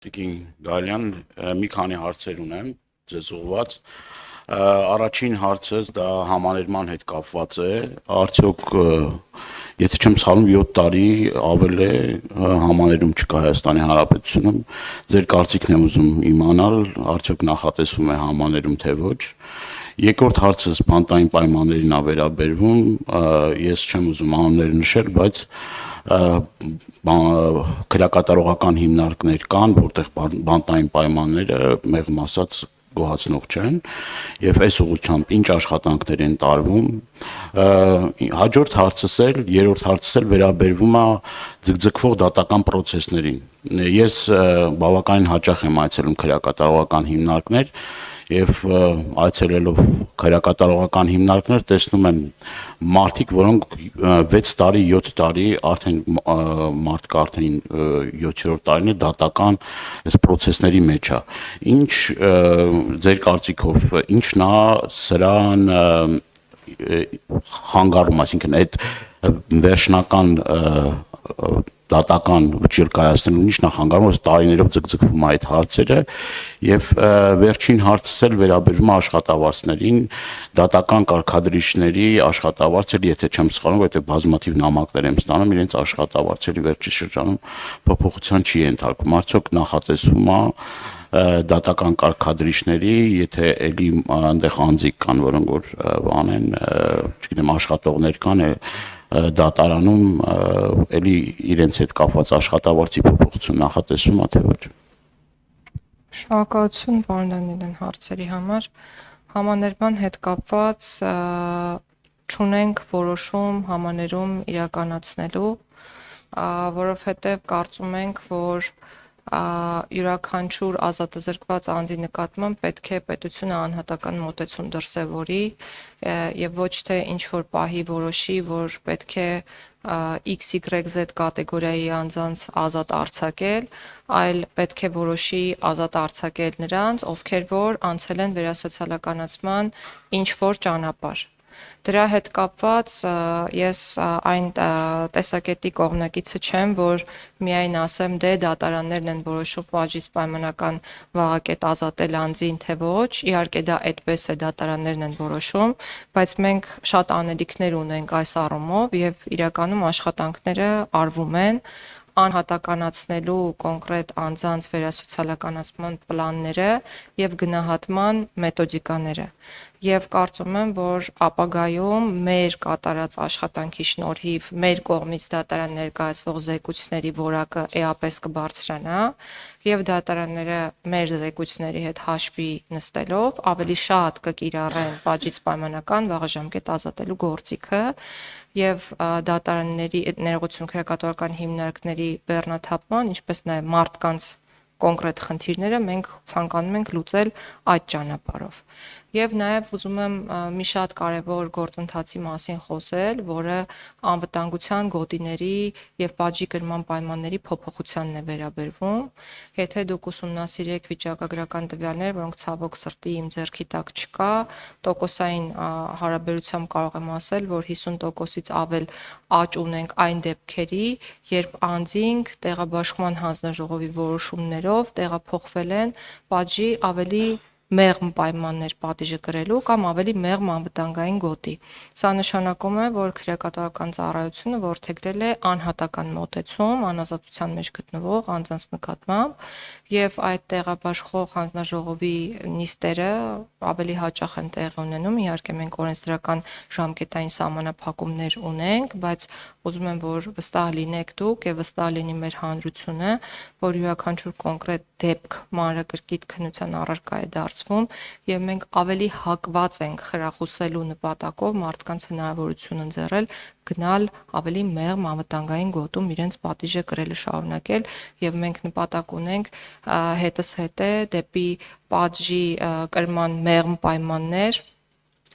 Տիկին Գալյան, մի քանի հարցեր ունեմ ձեզ ուղղված։ Առաջին հարցս դա համաներման հետ կապված է։ Արդյոք, եթե չեմ սխալվում, 7 տարի ավել է համաներում չկա Հայաստանի Հանրապետությունում։ Ձեր կարծիքն եմ ուզում իմանալ, արդյոք նախատեսվում է համաներում թե ոչ։ Երկրորդ հարցս բանտային պայմաններին է վերաբերվում, ես չեմ ուզում անուններ նշել, բայց քրեակատարողական հիմնարկներ կան, որտեղ բանտային պայմանները մեղմ ասած գոհացնող չեն, եւ այս ուղղությամբ ինչ աշխատանքներ են տարվում։ Հաջորդ հարցս էլ, երրորդ հարցս էլ վերաբերվում է ձգձգվող դատական պրոցեսներին։ Ես բավականին հաճախ եմ այցելում քրեակատարողական հիմնարկներ եւ այցելելով քրեակատարողական հիմնարկներ տեսնում եմ մարդիկ, որոնք 6 տարի, 7 տարի արդեն մարդկը արդեն 7-րդ տարին է դատական այս պրոցեսների մեջ է։ Ինչ ձեր կարծիքով ինչն է սրան խանգարում, այսինքն այդ վերջնական դատական վճիռ կայացնելու ինչ նախանգարում, որ տարիներով ձգձգվում է այդ հարցերը, եւ վերջին հարցս էլ վերաբերում է աշխատավարձներին, դատական կարգադրիչների աշխատավարձերը, եթե չեմ սխալվում, որտեղ բազմաթիվ նամակներ եմ ստանում, իրենց աշխատավարձերի վերջի շրջանում փոփոխության չի ենթարկվում, արդյոք նախատեսվում է դատական կարգադրիչների, եթե էլի այնտեղ անձիկ կան, որոնք որ անեն, չգիտեմ, աշխատողներ կան, դատարանում էլի իրենց հետ կապված աշխատավարձի փոփոխություն նախատեսվում է թե ոչ։ Շնորհակալություն պարոն Դանիելյան հարցերի համար։ Համաներման հետ կապված չունենք որոշում համաներում իրականացնելու, որովհետև կարծում ենք, որ յուրաքանչյուր ազատազրկված անձի նկատմամբ պետք է պետությունը անհատական մոտեցում դրսևորի եւ ոչ թե ինչ որ պահի որոշի, որ պետք է XYZ կատեգորիայի անձանց ազատ արձակել, այլ պետք է որոշի ազատ արձակել նրանց, ովքեր որ անցել են վերասոցիալականացման ինչ որ ճանապարհ։ Դրա հետ կապված ես այն տեսակետի կողմնակիցը չեմ, որ միայն ասեմ դե դատարաններն են որոշում պատժից պայմանական վաղակետ ազատել անձին թե ոչ, իհարկե դա այդպես է, դատարաններն են որոշում, բայց մենք շատ անելիքներ ունենք այս առումով եւ իրականում աշխատանքները արվում են անհատականացնելու կոնկրետ անձանց վերասոցիալականացման պլանները եւ գնահատման մեթոդիկաները եւ կարծում եմ, որ ապագայում մեր կատարած աշխատանքի շնորհիվ մեր կողմից դատարան ներկայացվող զեկույցների որակը էապես կբարձրանա եւ դատարանները մեր զեկույցների հետ հաշվի նստելով ավելի շատ կկիրառեն պատժից պայմանական վաղաժամկետ ազատելու գործիքը եւ դատարանների ներողություն քրեակատարական հիմնարկների բեռնաթափման, ինչպես նաեւ մարդկանց կոնկրետ խնդիրները մենք ցանկանում ենք լուծել այդ ճանապարհով։ Եվ նաև ուզում եմ մի շատ կարևոր գործընթացի մասին խոսել, որը անվտանգության գոտիների եւ պատժի կրման պայմանների փոփոխությանն է վերաբերվում։ Եթե դուք ուսումնասիրեք վիճակագրական տվյալներ, որոնք ցավոք սրտի իմ ձեռքի տակ չկա, տոկոսային հարաբերությամբ կարող եմ ասել, որ 50%-ից ավել աճ ունենք այն դեպքերի, երբ անձինք տեղաբաշխման հանձնաժողովի որոշումներով տեղափոխվել են պատժի ավելի մեղմ պայմաններ պատիժը կրելու կամ ավելի մեղմ անվտանգային գոտի։ Սա նշանակում է, որ քրեակատարական ծառայությունը որդեգրել է անհատական մոտեցում անազատության մեջ գտնվող անձանց նկատմամբ եւ այդ տեղաբաշխող հանձնաժողովի նիստերը ավելի հաճախ են տեղի ունենում, իհարկե մենք օրենսդրական ժամկետային սահմանափակումներ ունենք, բայց ուզում եմ, որ վստահ լինեք դուք եւ վստահ լինի մեր հանրությունը, որ յուրաքանչյուր կոնկրետ դեպք մանրակրկիտ քննության առարկա է դարձվում եւ մենք ավելի հակված ենք խրախուսելու նպատակով մարդկանց հնարավորություն ընձեռել գնալ ավելի մեղմ անվտանգային գոտում իրենց պատիժը կրելը շարունակել եւ մենք նպատակ ունենք հետս հետե դեպի պատժի կրման մեղմ պայմաններ,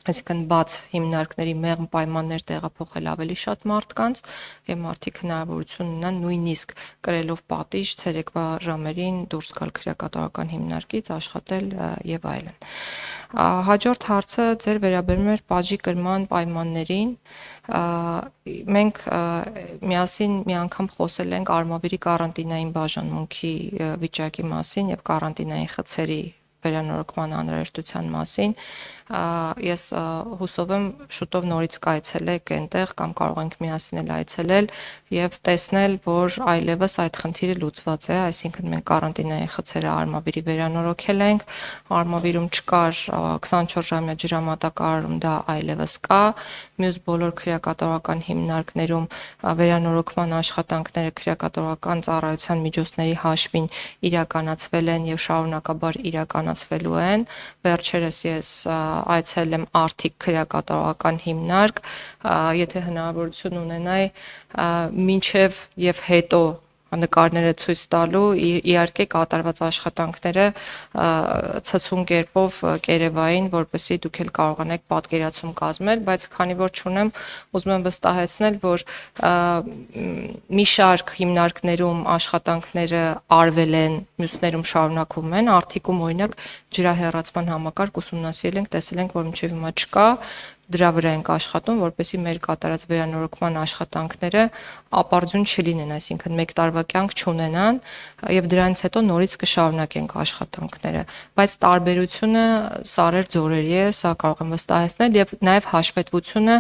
այսինքն բաց հիմնարկների մեղմ պայմաններ տեղափոխել ավելի շատ մարդկանց եւ մարդիկ հնարավորություն ունենան նույնիսկ կրելով պատիժ ցերեկվա ժամերին դուրս գալ քրեակատարական հիմնարկից, աշխատել եւ այլն։ Հաջորդ հարցը ձեր վերաբերում էր բաժի կրման պայմաններին։ Մենք միասին մի անգամ խոսել ենք Արմավիրի կարանտինային բաժանմունքի վիճակի մասին եւ կարանտինային խցերի վերանորոգման անհրաժեշտության մասին։ Ես հուսով եմ շուտով նորից կայցելեք այնտեղ կամ կարող ենք միասին էլ այցելել եւ տեսնել, որ այլևս այդ խնդիրը լուծված է, այսինքն մենք կարանտինային խցերը Արմավիրի վերանորոգել ենք, Արմավիրում չկար 24-ժամյա ջրամատակարարում, դա այլևս կա, մյուս բոլոր քրեակատարողական հիմնարկներում վերանորոգման աշխատանքները քրեակատարողական ծառայության միջոցների հաշվին իրականացվել են եւ շարունակաբար իրականացվելու են։ Վերջերս ես այցելել եմ Արթիկ քրեակատարողական հիմնարկ, եթե հնարավորություն ունենայի մինչև եւ հետո նկարները ցույց տալու, իհարկե կատարված աշխատանքները ցցուն կերպով կերևային, որպեսզի դուք էլ կարողանաք պատկերացում կազմել, բայց քանի որ չունեմ, ուզում եմ վստահեցնել, որ մի շարք հիմնարկներում աշխատանքները արվել են, մյուսներում շարունակվում են, Արթիկում օրինակ ջրահեռացման համակարգ ուսումնասիրել ենք, տեսել ենք, որ մինչև հիմա չկա, դրա վրա ենք աշխատում, որպեսզի մեր կատարած վերանորոգման աշխատանքները ապարդյուն չլինեն, այսինքն մեկ տարվա կյանք չունենան եւ դրանից հետո նորից կշարունակենք աշխատանքները, բայց տարբերությունը սարեր ձորերի է, սա կարող եմ վստահեցնել եւ նաեւ հաշվետվությունը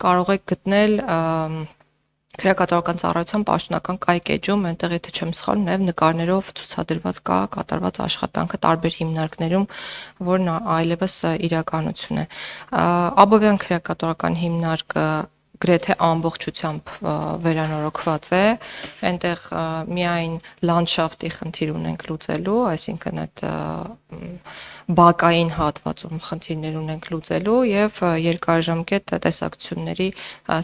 կարող եք գտնել քրեակատարողական ծառայության պաշտոնական կայք էջում, այնտեղ եթե չեմ սխալվում, նաև նկարներով ցուցադրված կա կատարված աշխատանքը տարբեր հիմնարկներում, որն այլևս իրականություն է։ Աբովյան քրեակատարողական հիմնարկը գրեթե ամբողջությամբ վերանորոգված է, այնտեղ միայն լանդշաֆտի խնդիր ունենք լուծելու, այսինքն այդ բակային հատվածում խնդիրներ ունենք լուծելու եւ երկարաժամկետ տեսակցությունների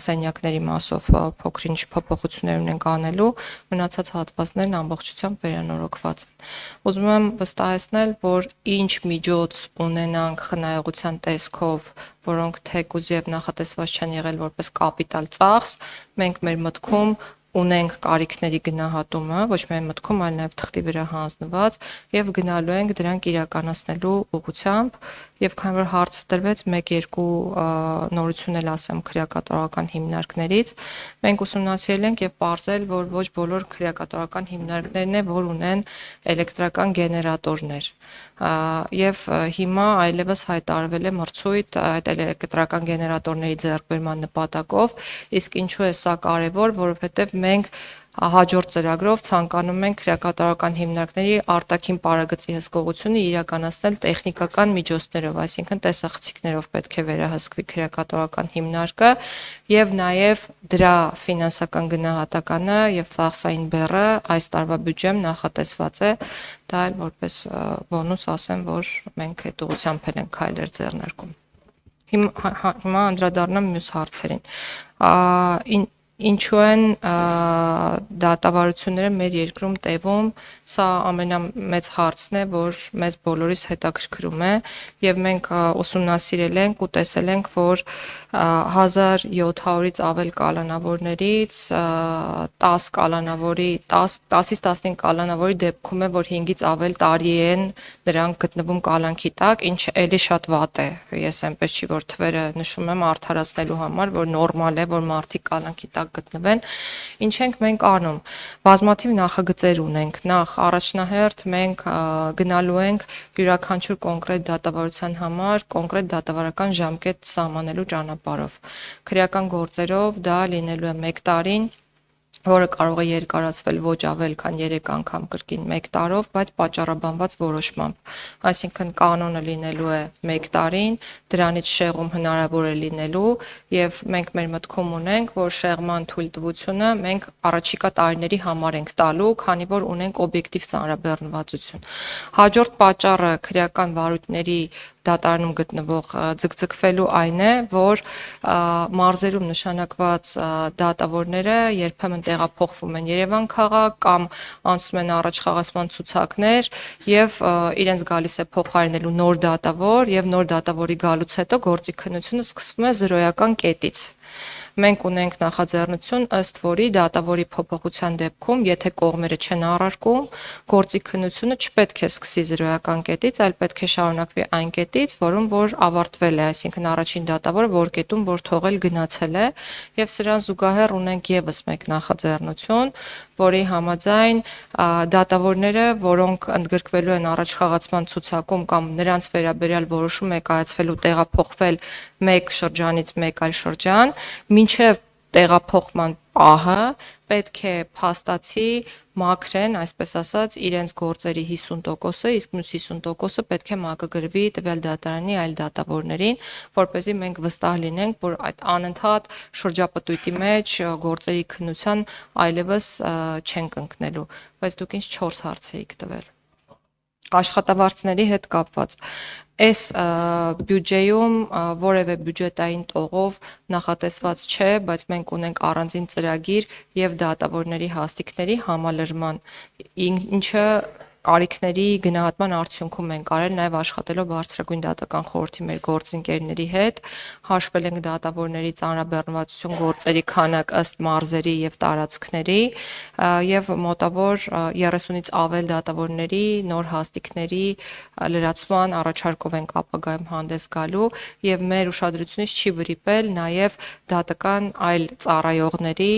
սենյակների մասով փոքրինչ փոփոխություններ ունենք անելու, մնացած հատվածներն ամբողջությամբ վերանորոգված են։ Ուզում եմ վստահեցնել, որ ինչ միջոց ունենանք խնայողության տեսքով, որոնք թեկուզ եւ նախատեսված չեն եղել որպես կապիտալ ծախս, մենք մեր մտքում ունենք կարիքների գնահատումը, ոչ միայն մտքում, այլ նաև թղթի վրա հանձնված եւ գնալու ենք դրանք իրականացնելու ուղղությամբ եւ քանի որ հարցը տրվեց 1-2 նորություն էլ ասեմ քրեակատարողական հիմնարկներից, մենք ուսումնասիրել ենք եւ ողջել, որ ոչ բոլոր քրեակատարողական հիմնարկներն է, որ ունեն էլեկտրական գեներատորներ եւ հիմա այլևս հայտարարվել է մրցույթ այդ էլեկտրական գեներատորների ձեռքբերման նպատակով, իսկ ինչու է սա կարեւոր, որովհետեւ մենք հաջորդ ծրագրով ցանկանում ենք քրեակատարողական հիմնարկների արտաքին պարագծի հսկողությունը իրականացնել տեխնիկական միջոցներով, այսինքն տեսախցիկներով պետք է վերահսկվի քրեակատարողական հիմնարկը եւ նաեւ դրա ֆինանսական գնահատականը եւ ծախսային բեռը այս տարվա բյուջեմ նախատեսված է, դա էլ որպես բոնուս ասեմ, որ մենք այդ ուղղությամբ ենք քայլեր ձեռնարկում։ Հիմա անդրադառնամ մյուս հարցերին։ Ինչու են դատավարությունները մեր երկրում տևում, սա ամենամեծ հարցն է, որ մեզ բոլորիս հետաքրքրում է եւ մենք ուսումնասիրել ենք ու տեսել ենք, որ 1700-ից ավել կալանավորներից 10 կալանավորի 10-ից 15 կալանավորի դեպքում է, որ 5-ից ավել տարի են նրանք գտնվում կալանքի տակ, ինչը էլի շատ վատ է։ Ես այնպես չի որ թվերը նշում եմ արդարացնելու համար, որ նորմալ է, որ մարդիկ կալանքի տակ գտնվեն, ինչ ենք մենք անում, բազմաթիվ նախագծեր ունենք, նախ առաջնահերթ մենք գնալու ենք յուրաքանչյուր կոնկրետ դատավարության համար կոնկրետ դատավարական ժամկետ սահմանելու ճանապարհով, քրեական գործերով դա լինելու է 1 տարին, որը կարող է երկարացվել ոչ ավել քան 3 անգամ կրկին 1 տարով, բայց պատճառաբանված որոշմամբ, այսինքն կանոնը լինելու է 1 տարին, դրանից շեղում հնարավոր է լինելու եւ մենք մեր մտքում ունենք, որ շեղման թույլտվությունը մենք առաջիկա տարիների համար ենք տալու, քանի որ ունենք օբյեկտիվ ծանրաբեռնվածություն։ Հաջորդ պատճառը քրեական վարույթների դատարանում գտնվող ձգձգվելու այն է, որ մարզերում նշանակված դատավորները երբեմն տեղափոխվում են Երևան քաղաք կամ անցնում են առաջ խաղացման ցուցակներ եւ իրենց գալիս է փոխարինելու նոր դատավոր եւ նոր դատավորի գալուց հետո գործի քննությունը սկսվում է 0-ական կետից։ մենք ունենք նախաձեռնություն, ըստ որի դատավորի փոփոխության դեպքում, եթե կողմերը չեն առարկում, գործի քննությունը չպետք է սկսի զրոյական կետից, այլ պետք է շարունակվի այն կետից, որում որ ավարտվել է, այսինքն առաջին դատավորը որ կետում որ թողել գնացել է, եւ սրան զուգահեռ ունենք եւս մեկ նախաձեռնություն, որի համաձայն դատավորները, որոնք ընդգրկվելու են առաջխաղացման ցուցակում կամ նրանց վերաբերյալ որոշում է կայացվելու տեղափոխվել մեկ շրջանից մեկ այլ շրջան, մինչև տեղափոխման պահը պետք է փաստացի մաքրեն, այսպես ասած, իրենց գործերի 50%-ը, իսկ մյուս 50%-ը պետք է մակագրվի տվյալ դատարանի այլ դատավորներին, որպեսզի մենք վստահ լինենք, որ այդ անընդհատ շրջապտույտի մեջ գործերի քննության այլևս չենք ընկնելու, բայց դուք ինձ 4 հարց էիք տվել աշխատավարձների հետ կապված։ Այս բյուջեում որևէ բյուջետային տողով նախատեսված չէ, բայց մենք ունենք առանձին ծրագիր եւ դատավորների հաստիկների համալրման, ինչը կարիքների գնահատման արդյունքում ենք արել նաև աշխատելով բարձրագույն դատական խորհրդի մեր գործընկերների հետ, հաշվել ենք դատավորների ծանրաբեռնվածություն գործերի քանակ ըստ մարզերի եւ տարածքների եւ մոտավոր 30-ից ավել դատավորների նոր հաստիկների լրացման առաջարկով ենք ապագայում հանդես գալու եւ մեր ուշադրությունից չի վրիպել նաեւ դատական այլ ծառայողների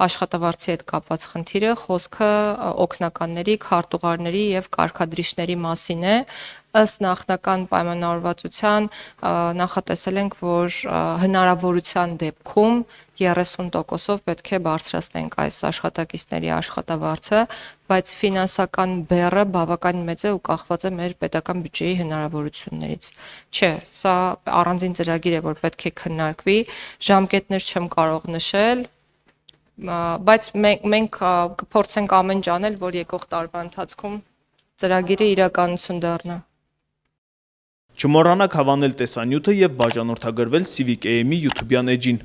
աշխատավարձի հետ կապված խնդիրը, խոսքը օգնականների, քարտուղարների եւ կարգադրիչների մասին է, ըստ նախնական պայմանավորվածության նախատեսել ենք, որ հնարավորության դեպքում 30%-ով պետք է բարձրացնենք այս աշխատակիցների աշխատավարձը, բայց ֆինանսական բեռը բավականին մեծ է ու կախված է մեր պետական բյուջեի հնարավորություններից։ Չէ, սա առանձին ծրագիր է, որ պետք է քննարկվի, ժամկետներ չեմ կարող նշել, բայց մենք կփորձենք ամեն ինչ անել, որ եկող տարվա ընթացքում ծրագիրը իրականություն դառնա։ Չմոռանաք հավանել տեսանյութը եւ բաժանորդագրվել Civic AM-ի YouTube-յան էջին։